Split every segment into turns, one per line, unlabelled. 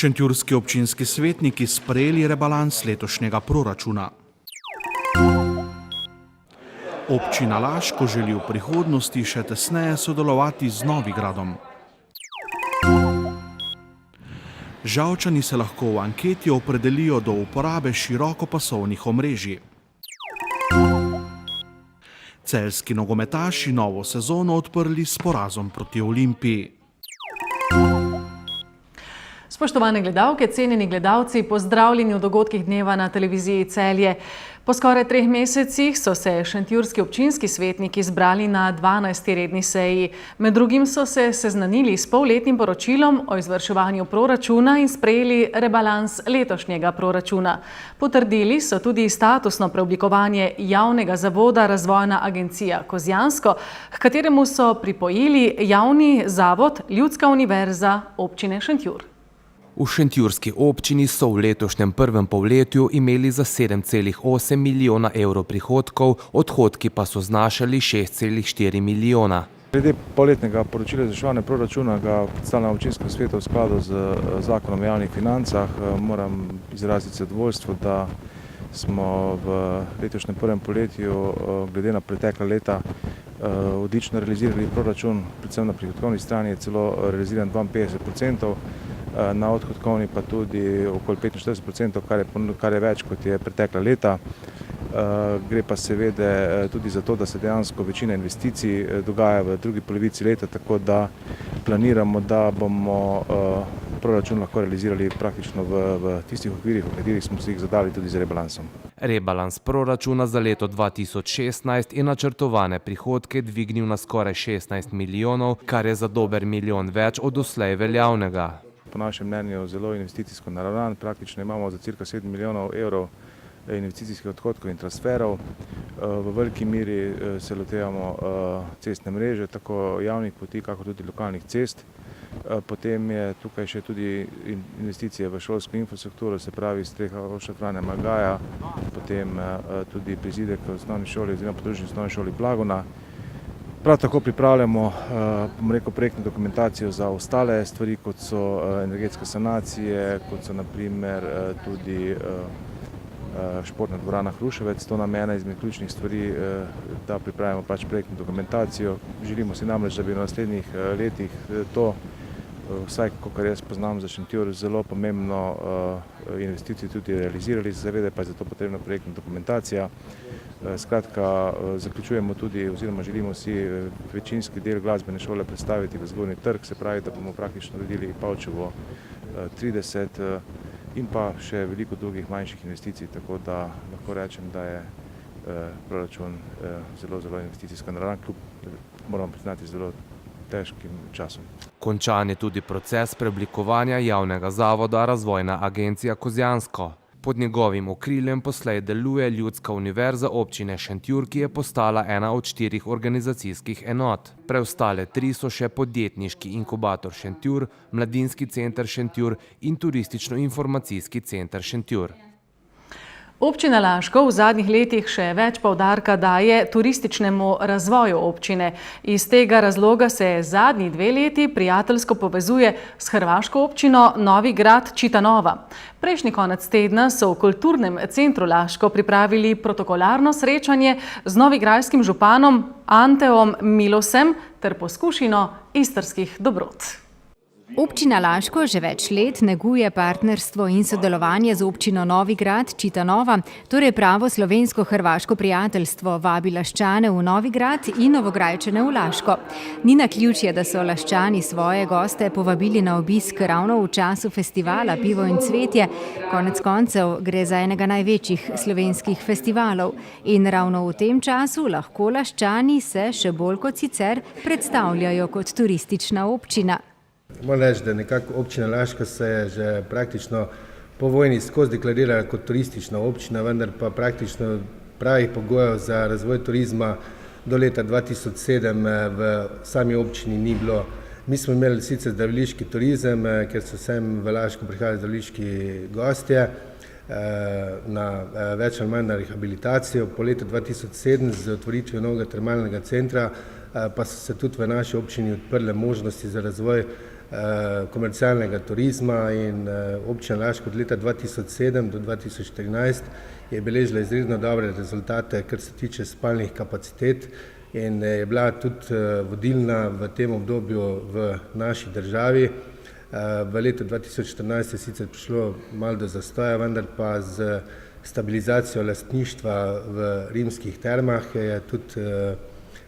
Šentjurski občinski svetniki sprejeli rebalans letošnjega proračuna. Občina Laško želi v prihodnosti še tesneje sodelovati z Novigradom. Žalčani se lahko v anketi opredelijo do uporabe širokopasovnih omrežij. Celjski nogometaši novo sezono odprli s porazom proti Olimpiji.
Spoštovane gledalke, cenjeni gledalci, pozdravljeni v dogodkih dneva na televiziji Celje. Po skoraj 3 mesecih so se šentjurski občinski svetniki zbrali na 12. redni seji. Med drugim so se seznanili s polletnim poročilom o izvrševanju proračuna in sprejeli rebalans letošnjega proračuna. Potrdili so tudi statusno preoblikovanje javnega zavoda Razvojna agencija Kozjansko, h kateremu so pripojili javni zavod Ljudska univerza občine Šentjur.
V šentjurski občini so v letošnjem prvem polletju imeli za 7,8 milijona evrov prihodkov, odhodki pa so znašali 6,4 milijona.
Glede polletnega poročila izvrševanja proračuna ga predstavlja občinskem svetu v skladu z zakonom o javnih financah. Moram izraziti zadovoljstvo, da smo v letošnjem prvem polletju glede na pretekla leta odlično realizirali proračun, predvsem na prihodkovni strani je celo realiziran 52%. Na odhodkovni pa tudi okoli 45%, kar je več kot je pretekla leta. Gre pa seveda tudi za to, da se dejansko večina investicij dogaja v drugi polovici leta, tako da planiramo, da bomo proračun lahko realizirali praktično v tistih okvirih, v katerih smo si jih zadali tudi z rebalansom.
Rebalans proračuna za leto 2016 je načrtovane prihodke dvignil na skoraj 16 milijonov, kar je za dober milijon več od doslej veljavnega.
Po našem mnenju zelo investicijsko naravnan, praktično imamo za cirka 7 milijonov evrov investicijskih odhodkov in transferov. V veliki meri se lotevamo cestne mreže, tako javnih poti, kako tudi lokalnih cest. Potem je tukaj še tudi investicije v šolsko infrastrukturo, se pravi streha Oša Franja Magaja, potem tudi prizidek v osnovni šoli oziroma podružni osnovni šoli Blagona. Prav tako pripravljamo projektno dokumentacijo za ostale stvari, kot so energetske sanacije, kot so na primer tudi športna dvorana Hruševec. To nam je ena izmed ključnih stvari, da pripravimo projektno dokumentacijo. Želimo si namreč, da bi v naslednjih letih to, vsaj kakor jaz poznam za Šentjur, zelo pomembno investicijo tudi realizirali, zaveda pa je za to potrebna projektna dokumentacija. Skratka, zaključujemo tudi oziroma želimo si večinski del glasbene šole predstaviti v Zgornji trg, se pravi, da bomo praktično naredili Pavčevo 30 in pa še veliko drugih manjših investicij, tako da lahko rečem, da je proračun zelo investicijsko naravnan, kljub moramo priznati zelo težkim časom.
Končan je tudi proces preoblikovanja javnega zavoda Razvojna agencija Kozjansko. Pod njegovim okriljem poslej deluje Ljudska univerza občine Šentjur, ki je postala ena od 4 organizacijskih enot. Preostale 3 so še podjetniški inkubator Šentjur, mladinski center Šentjur in turistično-informacijski center Šentjur.
Občina Laško v zadnjih letih še več poudarka daje turističnemu razvoju občine. Iz tega razloga se zadnji 2 leti prijateljsko povezuje s hrvaško občino Novigrad Čitanova. Prejšnji konec tedna so v kulturnem centru Laško pripravili protokolarno srečanje z novigrajskim županom Anteom Milosem ter poskušino istrskih dobrot.
Občina Laško že več let neguje partnerstvo in sodelovanje z občino Novigrad Čitanova, torej pravo slovensko-hrvaško prijateljstvo, vabi Laščane v Novigrad in Novograjčane v Laško. Ni naključje, da so Laščani svoje goste povabili na obisk ravno v času festivala Pivo in cvetje. Konec koncev gre za enega največjih slovenskih festivalov in ravno v tem času lahko Laščani se še bolj kot sicer predstavljajo kot turistična občina.
Moram reči, da nekako občina Laško se je že praktično po vojni skozi deklarirala kot turistična občina, vendar pa praktično pravih pogojev za razvoj turizma do leta 2007 v sami občini ni bilo. Mi smo imeli sicer zdraviliški turizem, ker so sem v Laško prihajali zdraviliški gostje na več ali manj na rehabilitacijo. Po letu 2007 z otvoritvijo novega termalnega centra pa so se tudi v naši občini odprle možnosti za razvoj komercialnega turizma in občina Laško od leta 2007 do 2014 je beležila izredno dobre rezultate, kar se tiče spalnih kapacitet in je bila tudi vodilna v tem obdobju v naši državi. V letu 2014 je sicer prišlo malo do zastoja, vendar pa z stabilizacijo lastništva v rimskih termah je tudi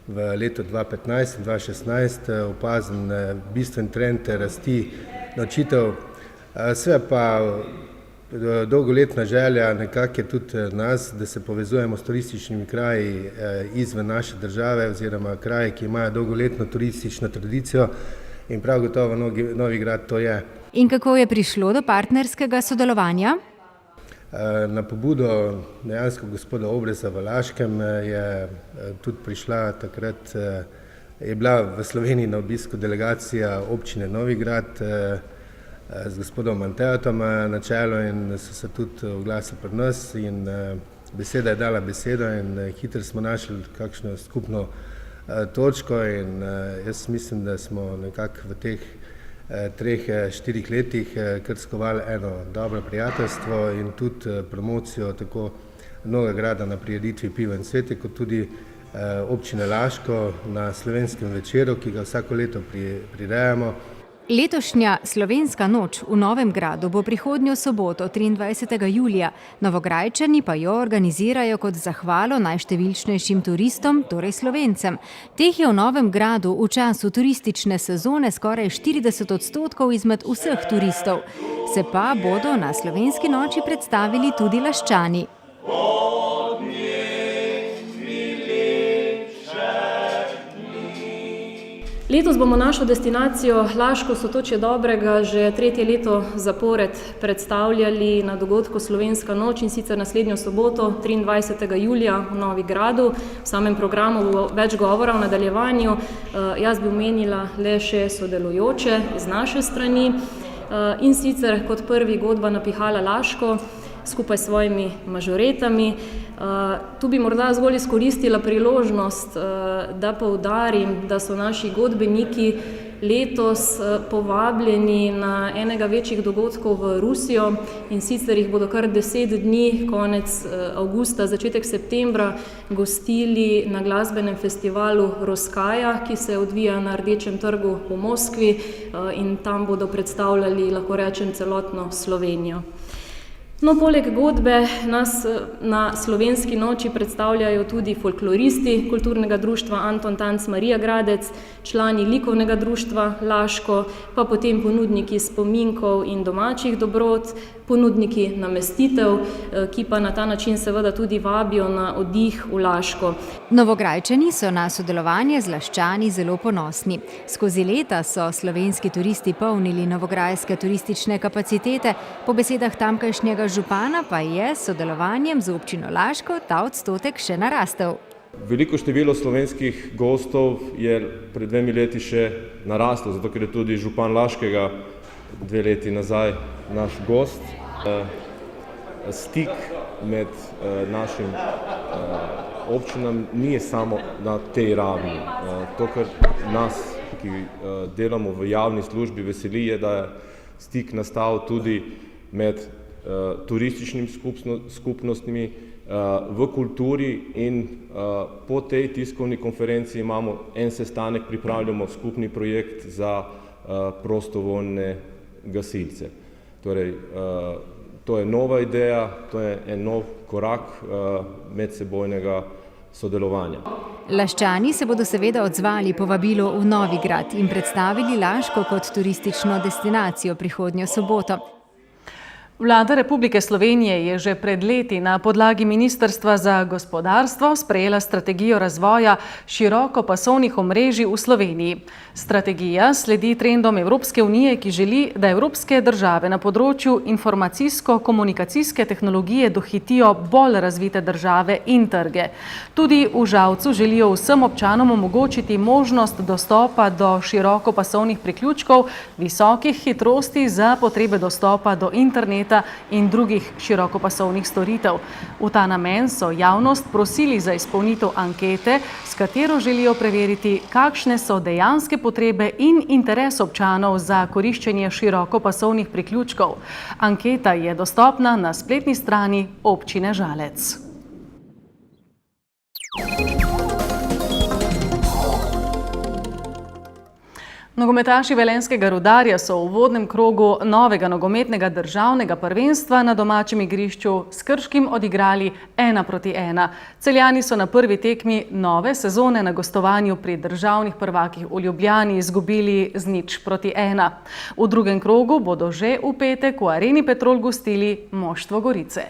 v letu 2015 in 2016 opazen bistven trend rasti nočitev. Sve pa dolgoletna želja nekako je tudi nas, da se povezujemo s turističnimi kraji izven naše države oziroma kraji, ki imajo dolgoletno turistično tradicijo in prav gotovo Novi Grad to je.
In kako je prišlo do partnerskega sodelovanja?
Na pobudo dejansko gospoda Obreza v Laškem je tudi prišla takrat, je bila v Sloveniji na obisku delegacija občine Novi Grad z gospodom Manteatom na čelu in so se tudi oglasili pri nas in beseda je dala besedo in hitro smo našli kakšno skupno točko in jaz mislim, da smo nekako v teh 3-4 letih kar skovali eno dobro prijateljstvo in tudi promocijo tako Novega Grada na prireditvi Pivo in cvetje, kot tudi občine Laško na slovenskem večeru, ki ga vsako leto prirejamo.
Letošnja slovenska noč v Novem Gradu bo prihodnjo soboto 23. julija. Novograjčani pa jo organizirajo kot zahvalo najštevilčnejšim turistom, torej Slovencem. Teh je v Novem Gradu v času turistične sezone skoraj 40% izmed vseh turistov. Se pa bodo na slovenski noči predstavili tudi Laščani.
Letos bomo našo destinacijo Laško sotočje dobrega že 3. leto zapored predstavljali na dogodku Slovenska noč in sicer naslednjo soboto 23. julija v Novi Gradu. V samem programu bo več govora v nadaljevanju. Jaz bi omenila le še sodelujoče iz naše strani in sicer kot prvi godba Napihala Laško skupaj s svojimi mažoretami. Tu bi morda zgolj izkoristila priložnost, da poudarim, da so naši godbeniki letos povabljeni na enega večjih dogodkov v Rusijo in sicer jih bodo kar 10 dni, konec avgusta, začetek septembra, gostili na glasbenem festivalu Roskaja, ki se odvija na Rdečem trgu v Moskvi in tam bodo predstavljali, lahko rečem, celotno Slovenijo. No, poleg godbe nas na slovenski noči predstavljajo tudi folkloristi kulturnega društva Anton Tanc Marija Gradec, člani likovnega društva Laško, pa potem ponudniki spominkov in domačih dobrot, ponudniki namestitev, ki pa na ta način seveda tudi vabijo na oddih v Laško.
Novograjčani so na sodelovanje z Laščani zelo ponosni. Skozi leta so slovenski turisti polnili novograjske turistične kapacitete, po besedah tamkajšnjega župana pa je s sodelovanjem z občino Laško ta odstotek še narastel.
Veliko število slovenskih gostov je pred 2 leti še naraslo, zato ker je tudi župan Laškega 2 leti nazaj naš gost. Stik med našim občinam ni samo na tej ravni. To, kar nas, ki delamo v javni službi, veseli, je, da je stik nastal tudi med turističnimi skupnostmi, v kulturi in po tej tiskovni konferenci imamo en sestanek, pripravljamo skupni projekt za prostovoljne gasilce. Torej, to je nova ideja, to je en nov korak medsebojnega sodelovanja.
Laščani se bodo seveda odzvali povabilo v Novi Grad in predstavili Laško kot turistično destinacijo prihodnjo soboto.
Vlada Republike Slovenije je že pred leti na podlagi Ministrstva za gospodarstvo sprejela strategijo razvoja širokopasovnih omrežij v Sloveniji. Strategija sledi trendom Evropske unije, ki želi, da evropske države na področju informacijsko-komunikacijske tehnologije dohitijo bolj razvite države in trge. Tudi v Žalcu želijo vsem občanom omogočiti možnost dostopa do širokopasovnih priključkov visokih hitrosti za potrebe dostopa do interneta interneta in drugih širokopasovnih storitev. V ta namen so javnost prosili za izpolnitev ankete, s katero želijo preveriti, kakšne so dejanske potrebe in interes občanov za koriščenje širokopasovnih priključkov. Anketa je dostopna na spletni strani občine Žalec. Nogometaši Velenjskega Rudarja so v uvodnem krogu novega nogometnega državnega prvenstva na domačem igrišču s Krškim odigrali 1:1. Celjani so na prvi tekmi nove sezone na gostovanju pri državnih prvakih v Ljubljani izgubili z 0:1. V drugem krogu bodo že v petek v Areni Petrol gostili moštvo Gorice.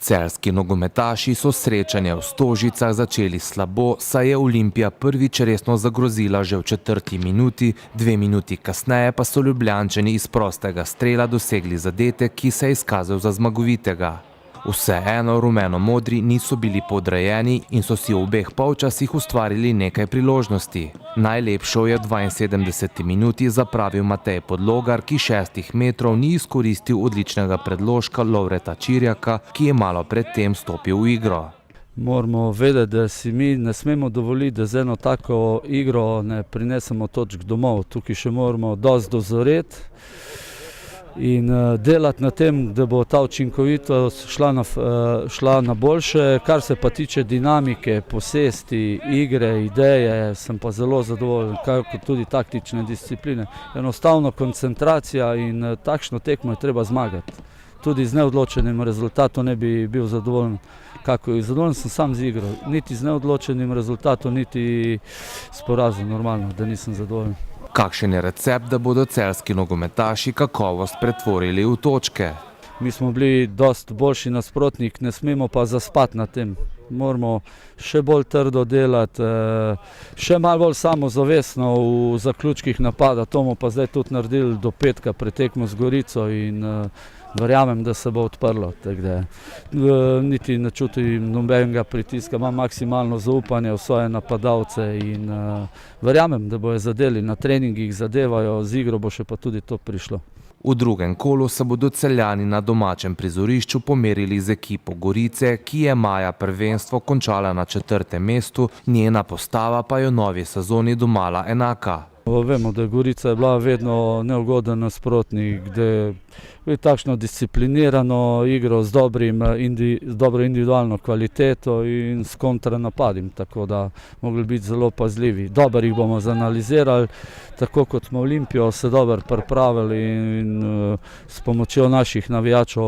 Celjski nogometaši so srečanje v Stožicah začeli slabo, saj je Olimpija prvič resno zagrozila že v 4. minuti, 2 minuti kasneje pa so Ljubljančani iz prostega strela dosegli zadetek, ki se je izkazal za zmagovitega. Vseeno rumeno-modri niso bili podrejeni in so si v obeh polčasih ustvarili nekaj priložnosti. Najlepšo je v 72. minuti zapravil Matej Podlogar, ki 6 metrov ni izkoristil odličnega predložka Lovreta Čirjaka, ki je malo predtem stopil v igro.
Moramo vedeti, da si mi ne smemo dovoliti, da z eno tako igro ne prinesemo točk domov. Tukaj še moramo dosti dozoreti in delati na tem, da bo ta učinkovitost šla na boljše. Kar se pa tiče dinamike, posesti, igre, ideje, sem pa zelo zadovoljen, kot tudi taktične discipline. Enostavno koncentracija in takšno tekmo je treba zmagati. Tudi z neodločenim rezultatom ne bi bil zadovoljen. Zadovoljen sem sam z igro, niti z neodločenim rezultatom, niti s porazom, normalno, da nisem zadovoljen.
Kakšen je recept, da bodo celjski nogometaši kakovost pretvorili v točke?
Mi smo bili dosti boljši nasprotnik, ne smemo pa zaspati na tem. Moramo še bolj trdo delati, še malo bolj samozavestno v zaključkih napada. To bomo pa zdaj tudi naredili do petka pred tekmo z Gorico in verjamem, da se bo odprlo. Niti ne čutim nobenega pritiska, imam maksimalno zaupanje v svoje napadalce in verjamem, da bojo zadeli. Na treningih zadevajo, z igro bo še pa tudi to prišlo.
V drugem kolu se bodo Celjani na domačem prizorišču pomerili z ekipo Gorice, ki je maja prvenstvo končala na 4. mestu, njena postava pa je v novi sezoni domala enaka.
Vemo, da Gorica je bila vedno neugoden nasprotnik, da je takšno disciplinirano igro z dobro individualno kvaliteto in s kontranapadim, tako da mogli biti zelo pazljivi. Dobro jih bomo zanalizirali, tako kot smo Olimpijo se dobro pripravili in s pomočjo naših navijačev,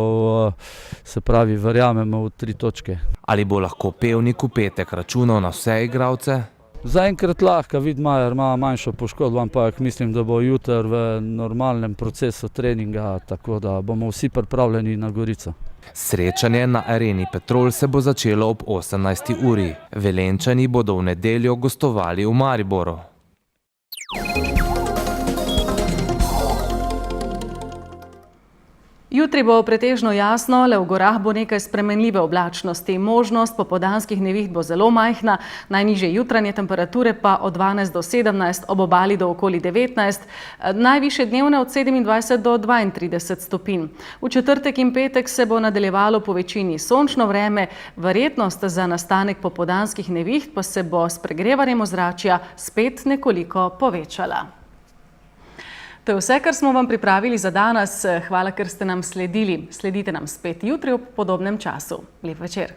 se pravi, verjamemo v 3 točke.
Ali bo lahko Pevnik v petek računal na vse igralce?
Zaenkrat lahko, Vidmajer ima manjšo poškodbo, ampak mislim, da bo jutri v normalnem procesu treninga, tako da bomo vsi pripravljeni na Gorico.
Srečanje na Areni Petrol se bo začelo ob 18. uri. Velenjčani bodo v nedeljo gostovali v Mariboru.
Jutri bo pretežno jasno, le v gorah bo nekaj spremenljive oblačnosti. Možnost popoldanskih neviht bo zelo majhna, najnižje jutranje temperature pa od 12 do 17, ob obali do okoli 19, najvišje dnevne od 27 do 32 stopinj. V četrtek in petek se bo nadaljevalo po večini sončno vreme, verjetnost za nastanek popoldanskih neviht pa se bo s pregrevanjem ozračja spet nekoliko povečala. To je vse, kar smo vam pripravili za danes. Hvala, ker ste nam sledili. Sledite nam spet jutri ob podobnem času. Lep večer.